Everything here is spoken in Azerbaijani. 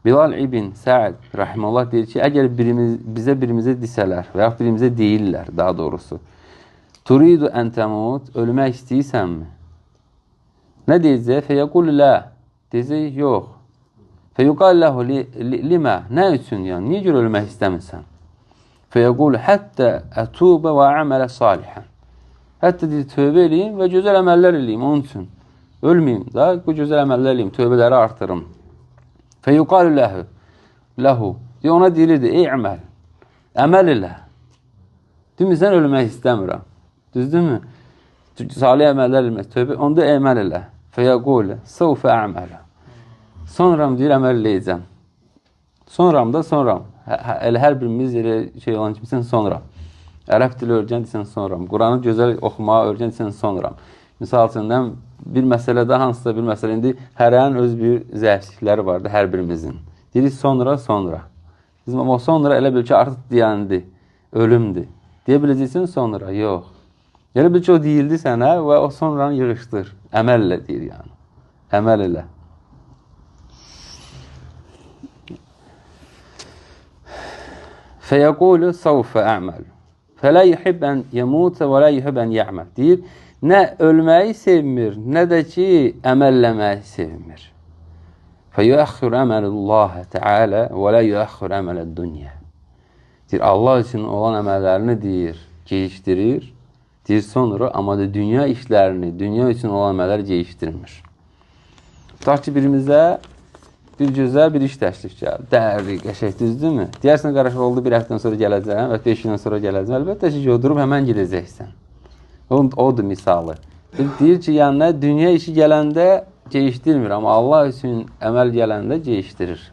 Bilal ibn Sa'd rahimehullah deyir ki, əgər birimizə desələr və yaxud birimizə deyirlər, daha doğrusu, turidu ən təmut, ölmək istəyirsənmi? Nə deyəcək? Fəyəqul lə, deyəcək, yox. Fəyuqal ləhu limə, nə üçün yəni, niyə görə ölmək istəmirsən? Fəyəqul həttə ətubə və əmələ salihən. Hətta deyir, tövbə eləyim və gözəl əməllər eləyim, onun üçün. Ölməyim da, bu gözəl əməllər eləyim, tövbələri artırım. Fəyuqal ləhu, deyir, ona deyirdi, ey əməl, əməl elə. Demirsən, ölmək istəmirəm. Düzdürmü? Salih əməllər elməz, tövbə, onda əməl elə. Fəyəqul, səvfə əmələ. Sonram deyir, əməl eləyəcəm. Sonram da, sonram. Elə hər birimiz elə şey olan kimisən, sonram. Ərəb dili öyrən desən, sonram. Quranı gözəl oxumağı öyrən desən, sonram. Misal üçün, bir məsələdə, hansısa bir məsələ, indi hərənin öz bir zəiflikləri vardır, hər birimizin. Deyirik, sonra. Bizim o sonra elə bil ki, artıq deyəndi, ölümdür. Deyə biləcəksin, sonra, yox. Elə bil ki, o deyildi sənə və o sonranı yığışdır. Əməllə deyir yəni. Əməl elə. Fəyəqulu səvfə əməl. Fələ yuhib ən yəmutə və lə yuhib ən yə'məl. Deyir, nə ölməyi sevmir, nə də ki, əməlləməyi sevmir. Fəyəxür əməlullahə təalə və lə yuəxür əmələ dünya. Deyir, Allah üçün olan əməllərini deyir, geyişdirir. Deyir, sonra, amma da dünya işlərini, dünya üçün olan əməlləri geyişdirmir. Tutaq ki, birimizə bir gözəl bir iş təşrif gəldi. Dəyərli, qəşək, düzdürmü? Deyərsən, qarşı oldu, bir həftədən sonra gələcəm və 5 gündən sonra gələcəm. Əlbəttə ki, durub həmən gələcəksən. Odur misalı. Deyir ki, yəni, dünya işi gələndə geyişdirmir, amma Allah üçün əməl gələndə geyişdirir.